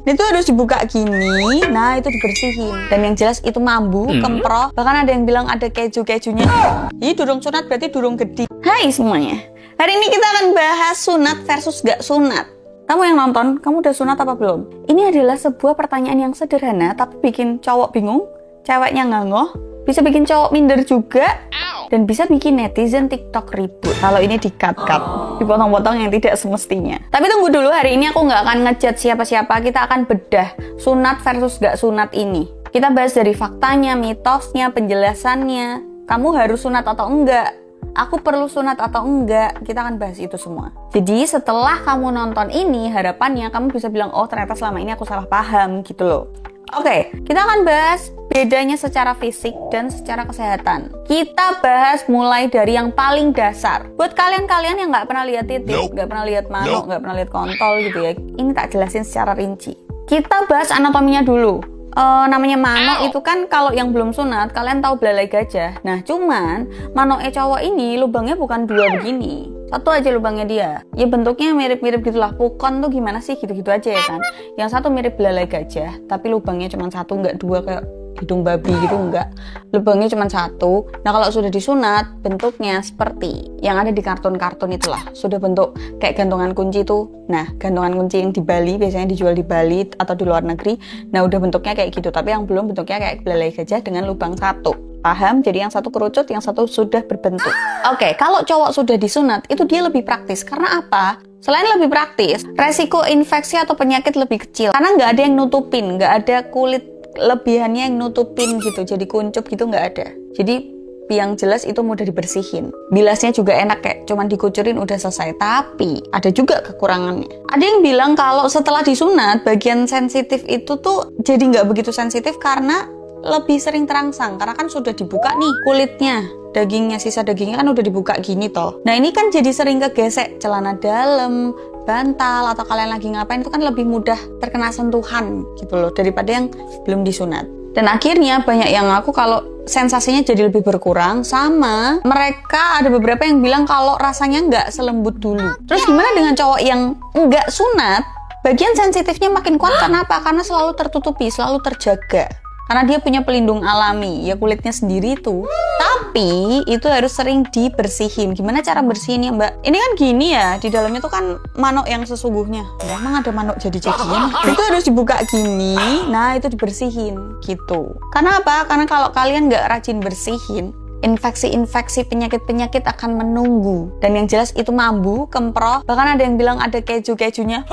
Itu harus dibuka gini, nah itu dibersihin. Dan yang jelas itu mambu, kemproh. Bahkan ada yang bilang ada keju-kejunya. Ini durung sunat berarti durung gede. Hai semuanya, hari ini kita akan bahas sunat versus gak sunat. Kamu yang nonton, kamu udah sunat apa belum? Ini adalah sebuah pertanyaan yang sederhana, tapi bikin cowok bingung, ceweknya ngangoh, bisa bikin cowok minder juga, dan bisa bikin netizen TikTok ribut. Kalau ini di-cut-cut, dipotong-potong yang tidak semestinya. Tapi tunggu dulu, hari ini aku nggak akan ngejudge siapa-siapa, kita akan bedah sunat versus gak sunat ini. Kita bahas dari faktanya, mitosnya, penjelasannya, kamu harus sunat atau enggak, aku perlu sunat atau enggak, kita akan bahas itu semua. Jadi setelah kamu nonton ini, harapannya kamu bisa bilang, oh ternyata selama ini aku salah paham gitu loh. Oke, kita akan bahas bedanya secara fisik dan secara kesehatan. Kita bahas mulai dari yang paling dasar. Buat kalian-kalian yang nggak pernah lihat titik, nggak pernah lihat manuk, nggak pernah lihat kontol gitu ya, ini tak jelasin secara rinci. Kita bahas anatominya dulu. Namanya manuk itu kan kalau yang belum sunat, kalian tahu belalai gajah. Nah, cuman manuknya cowok ini lubangnya bukan dua begini. Satu aja lubangnya dia. Ya bentuknya mirip-mirip gitulah. Pukon tuh gimana sih? Gitu-gitu aja ya kan. Yang satu mirip belalai gajah, tapi lubangnya cuma satu, nggak dua kayak hidung babi gitu, enggak. Lubangnya cuma satu. Nah, kalau sudah disunat, bentuknya seperti yang ada di kartun-kartun itulah. Sudah bentuk kayak gantungan kunci tuh. Nah, gantungan kunci yang di Bali, biasanya dijual di Bali atau di luar negeri. Nah, udah bentuknya kayak gitu. Tapi yang belum bentuknya kayak belalai gajah dengan lubang satu. Paham? Jadi yang satu kerucut, yang satu sudah berbentuk. Oke, kalau cowok sudah disunat, itu dia lebih praktis. Karena apa? Selain lebih praktis, resiko infeksi atau penyakit lebih kecil. Karena nggak ada yang nutupin, nggak ada kulit lebihannya yang nutupin gitu, jadi kuncup gitu nggak ada. Jadi yang jelas itu mudah dibersihin. Bilasnya juga enak, kayak cuman dikucurin udah selesai. Tapi ada juga kekurangannya. Ada yang bilang kalau setelah disunat bagian sensitif itu tuh jadi nggak begitu sensitif karena lebih sering terangsang, karena kan sudah dibuka nih kulitnya, dagingnya, sisa dagingnya kan udah dibuka gini toh. Nah ini kan jadi sering kegesek celana dalam, bantal, atau kalian lagi ngapain itu kan lebih mudah terkena sentuhan gitu loh daripada yang belum disunat. Dan akhirnya banyak yang ngaku kalau sensasinya jadi lebih berkurang, sama mereka ada beberapa yang bilang kalau rasanya nggak selembut dulu. Terus gimana dengan cowok yang nggak sunat? Bagian sensitifnya makin kuat karena apa? Karena selalu tertutupi, selalu terjaga. Karena dia punya pelindung alami, ya kulitnya sendiri tuh. Tapi itu harus sering dibersihin. Gimana cara bersihinnya, Mbak? Ini kan gini ya, di dalamnya tuh kan manuk yang sesungguhnya. Emang ada manuk jadi-jadian? Itu harus dibuka gini, nah itu dibersihin gitu. Karena apa? Karena kalau kalian nggak rajin bersihin, infeksi-infeksi, penyakit-penyakit akan menunggu. Dan yang jelas itu mambu, kemproh. Bahkan ada yang bilang ada keju-kejunya.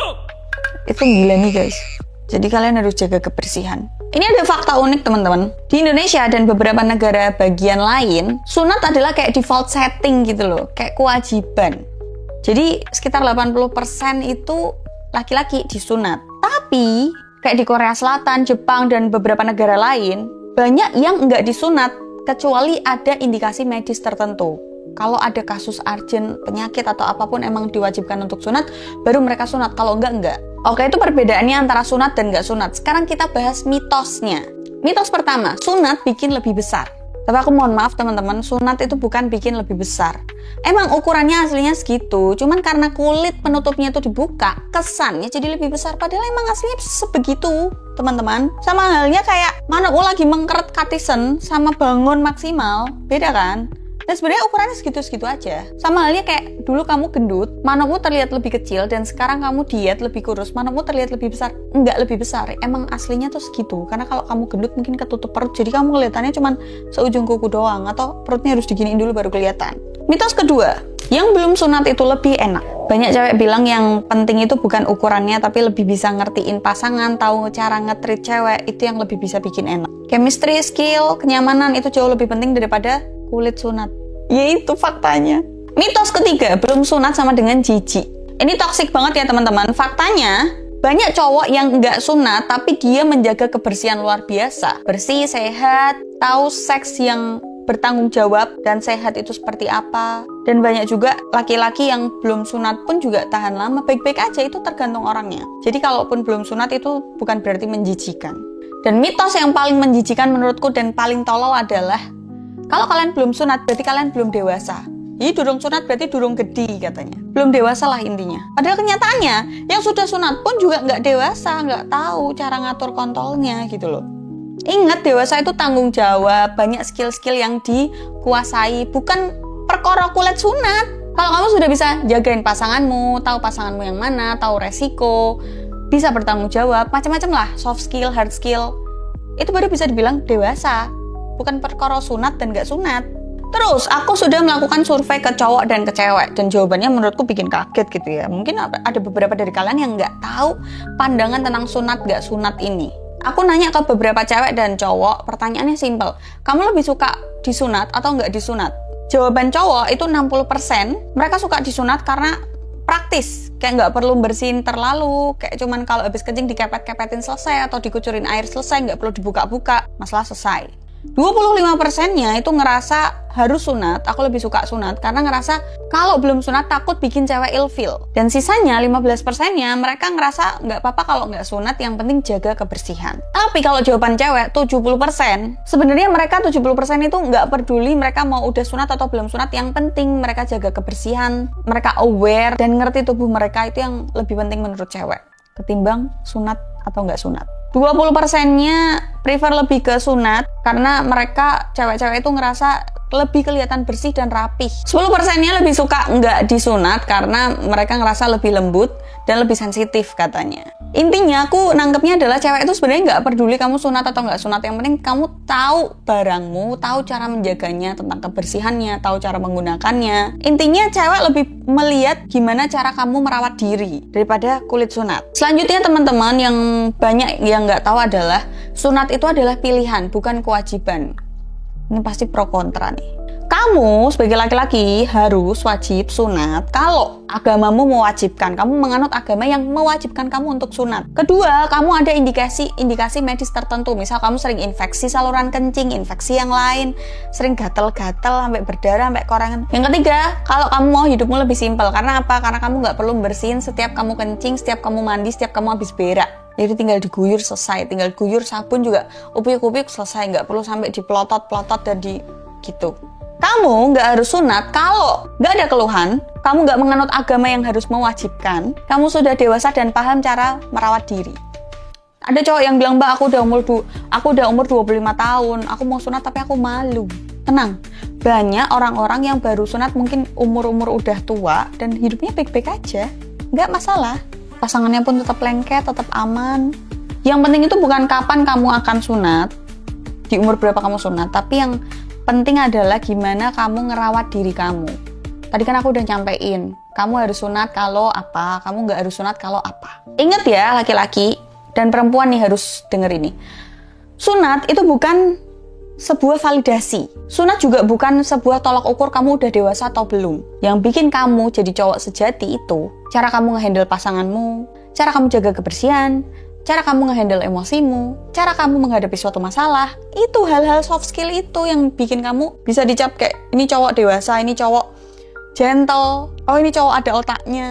Itu gila nih guys. Jadi kalian harus jaga kebersihan. Ini ada fakta unik teman-teman. Di Indonesia dan beberapa negara bagian lain, sunat adalah kayak default setting gitu loh. Kayak kewajiban. Jadi sekitar 80% itu laki-laki disunat. Tapi kayak di Korea Selatan, Jepang, dan beberapa negara lain, banyak yang nggak disunat kecuali ada indikasi medis tertentu. Kalau ada kasus urgent, penyakit atau apapun emang diwajibkan untuk sunat, baru mereka sunat. Kalau enggak. Oke, itu perbedaannya antara sunat dan enggak sunat. Sekarang kita bahas mitosnya. Mitos pertama, sunat bikin lebih besar. Tapi aku mohon maaf teman-teman, sunat itu bukan bikin lebih besar. Emang ukurannya aslinya segitu, cuman karena kulit penutupnya itu dibuka, kesannya jadi lebih besar. Padahal emang aslinya sebegitu, teman-teman. Sama halnya kayak manukmu lagi mengkeret katisen sama bangun maksimal, beda kan? Dan sebenarnya ukurannya segitu-segitu aja. Sama halnya kayak dulu kamu gendut, manukmu terlihat lebih kecil, dan sekarang kamu diet lebih kurus, manukmu terlihat lebih besar. Enggak lebih besar, emang aslinya tuh segitu. Karena kalau kamu gendut mungkin ketutup perut, jadi kamu kelihatannya cuma seujung kuku doang, atau perutnya harus diginiin dulu baru kelihatan. Mitos kedua, yang belum sunat itu lebih enak. Banyak cewek bilang yang penting itu bukan ukurannya, tapi lebih bisa ngertiin pasangan, tahu cara nge-treat cewek, itu yang lebih bisa bikin enak. Chemistry, skill, kenyamanan itu jauh lebih penting daripada kulit sunat. Ya itu faktanya. Mitos ketiga, belum sunat sama dengan jijik. Ini toksik banget ya teman-teman. Faktanya, banyak cowok yang nggak sunat tapi dia menjaga kebersihan luar biasa. Bersih, sehat, tahu seks yang bertanggung jawab dan sehat itu seperti apa. Dan banyak juga laki-laki yang belum sunat pun juga tahan lama, baik-baik aja, itu tergantung orangnya. Jadi kalaupun belum sunat itu bukan berarti menjijikan. Dan mitos yang paling menjijikan menurutku dan paling tolol adalah kalau kalian belum sunat, berarti kalian belum dewasa. Ih, durung sunat berarti durung gede katanya. Belum dewasa lah intinya. Padahal kenyataannya yang sudah sunat pun juga nggak dewasa, nggak tahu cara ngatur kontolnya gitu loh. Ingat, dewasa itu tanggung jawab, banyak skill-skill yang dikuasai, bukan perkara kulit sunat. Kalau kamu sudah bisa jagain pasanganmu, tahu pasanganmu yang mana, tahu resiko, bisa bertanggung jawab, macam-macam lah, soft skill, hard skill, itu baru bisa dibilang dewasa, bukan perkara sunat dan nggak sunat. Terus, aku sudah melakukan survei ke cowok dan ke cewek, dan jawabannya menurutku bikin kaget gitu ya. Mungkin ada beberapa dari kalian yang nggak tahu pandangan tentang sunat nggak sunat ini. Aku nanya ke beberapa cewek dan cowok, pertanyaannya simpel. Kamu lebih suka disunat atau nggak disunat? Jawaban cowok itu 60%, mereka suka disunat karena praktis. Kayak nggak perlu bersihin terlalu, kayak cuman kalau habis kencing dikepet-kepetin selesai, atau dikucurin air selesai, nggak perlu dibuka-buka, masalah selesai. 25%-nya itu ngerasa harus sunat, aku lebih suka sunat karena ngerasa kalau belum sunat takut bikin cewek ilfeel. Dan sisanya 15%-nya mereka ngerasa nggak apa-apa kalau nggak sunat, yang penting jaga kebersihan. Tapi kalau jawaban cewek 70%, sebenarnya mereka 70% itu nggak peduli mereka mau udah sunat atau belum sunat, yang penting mereka jaga kebersihan, mereka aware dan ngerti tubuh mereka, itu yang lebih penting menurut cewek ketimbang sunat atau nggak sunat. 20%-nya prefer lebih ke sunat karena mereka cewek-cewek itu ngerasa lebih kelihatan bersih dan rapih. 10%-nya lebih suka nggak disunat karena mereka ngerasa lebih lembut dan lebih sensitif katanya. Intinya aku nangkepnya adalah cewek itu sebenarnya nggak peduli kamu sunat atau nggak sunat, yang penting kamu tahu barangmu, tahu cara menjaganya, tentang kebersihannya, tahu cara menggunakannya. Intinya cewek lebih melihat gimana cara kamu merawat diri daripada kulit sunat. Selanjutnya teman-teman, yang banyak yang nggak tahu adalah sunat itu adalah pilihan, bukan kewajiban. Ini pasti pro kontra nih. Kamu sebagai laki-laki harus wajib sunat kalau agamamu mewajibkan. Kamu menganut agama yang mewajibkan kamu untuk sunat. Kedua, kamu ada indikasi medis tertentu. Misal kamu sering infeksi saluran kencing, infeksi yang lain, sering gatel-gatel sampai berdarah, sampai korangan. Yang ketiga, kalau kamu mau hidupmu lebih simpel. Karena apa? Karena kamu nggak perlu bersihin setiap kamu kencing, setiap kamu mandi, setiap kamu habis berak. Jadi tinggal diguyur selesai, tinggal guyur sabun juga upik-upik selesai, nggak perlu sampai dipelotot-pelotot dan gitu. Kamu nggak harus sunat kalau nggak ada keluhan, kamu nggak menganut agama yang harus mewajibkan, kamu sudah dewasa dan paham cara merawat diri. Ada cowok yang bilang, Mbak, aku udah umur 25 tahun, aku mau sunat tapi aku malu. Tenang, banyak orang-orang yang baru sunat mungkin umur-umur udah tua dan hidupnya baik-baik aja, nggak masalah. Pasangannya pun tetap lengket, tetap aman. Yang penting itu bukan kapan kamu akan sunat, di umur berapa kamu sunat, tapi yang penting adalah gimana kamu ngerawat diri kamu. Tadi kan aku udah nyampein, kamu harus sunat kalau apa, kamu nggak harus sunat kalau apa. Ingat ya, laki-laki dan perempuan nih harus denger ini. Sunat itu bukan sebuah validasi. Sunat juga bukan sebuah tolak ukur kamu udah dewasa atau belum. Yang bikin kamu jadi cowok sejati itu cara kamu ngehandle pasanganmu, cara kamu jaga kebersihan, cara kamu ngehandle emosimu, cara kamu menghadapi suatu masalah. Itu hal-hal soft skill itu yang bikin kamu bisa dicap kayak ini cowok dewasa, ini cowok gentle, oh ini cowok ada otaknya.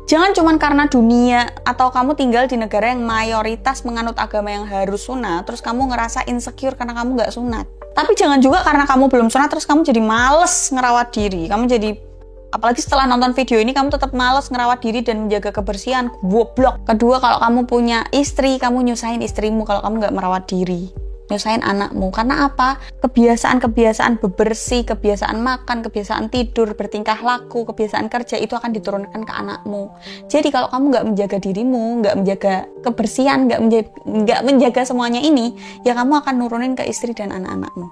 Jangan cuman karena dunia atau kamu tinggal di negara yang mayoritas menganut agama yang harus sunat, terus kamu ngerasa insecure karena kamu nggak sunat. Tapi jangan juga karena kamu belum sunat terus kamu jadi males ngerawat diri. Kamu jadi, apalagi setelah nonton video ini, kamu tetap males ngerawat diri dan menjaga kebersihan. Goblok. Kedua, kalau kamu punya istri, kamu nyusahin istrimu kalau kamu nggak merawat diri. Nyusahin anakmu. Karena apa? Kebiasaan-kebiasaan bebersih, kebiasaan makan, kebiasaan tidur, bertingkah laku, kebiasaan kerja itu akan diturunkan ke anakmu. Jadi kalau kamu nggak menjaga dirimu, nggak menjaga kebersihan, nggak menjaga semuanya ini, ya kamu akan nurunin ke istri dan anak-anakmu.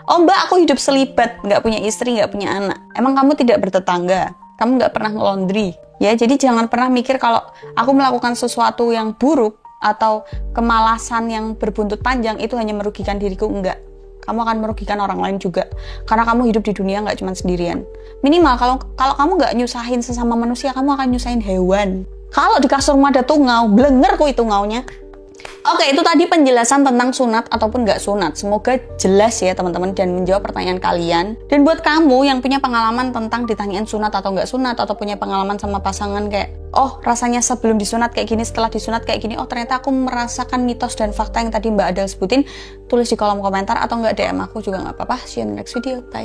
Oh Mbak, aku hidup selibat, nggak punya istri, nggak punya anak. Emang kamu tidak bertetangga? Kamu nggak pernah nge-laundry? Ya, jadi jangan pernah mikir kalau aku melakukan sesuatu yang buruk atau kemalasan yang berbuntut panjang itu hanya merugikan diriku. Enggak, kamu akan merugikan orang lain juga, karena kamu hidup di dunia nggak cuma sendirian. Minimal kalau kamu nggak nyusahin sesama manusia, kamu akan nyusahin hewan. Kalau di kasurmu ada tungau, blenger ku itu tungaunya. Oke, itu tadi penjelasan tentang sunat ataupun nggak sunat. Semoga jelas ya teman-teman dan menjawab pertanyaan kalian. Dan buat kamu yang punya pengalaman tentang ditanyain sunat atau nggak sunat, atau punya pengalaman sama pasangan kayak, oh rasanya sebelum disunat kayak gini, setelah disunat kayak gini, oh ternyata aku merasakan mitos dan fakta yang tadi Mbak Adel sebutin, tulis di kolom komentar atau nggak DM aku juga nggak apa-apa. See you in the next video, bye.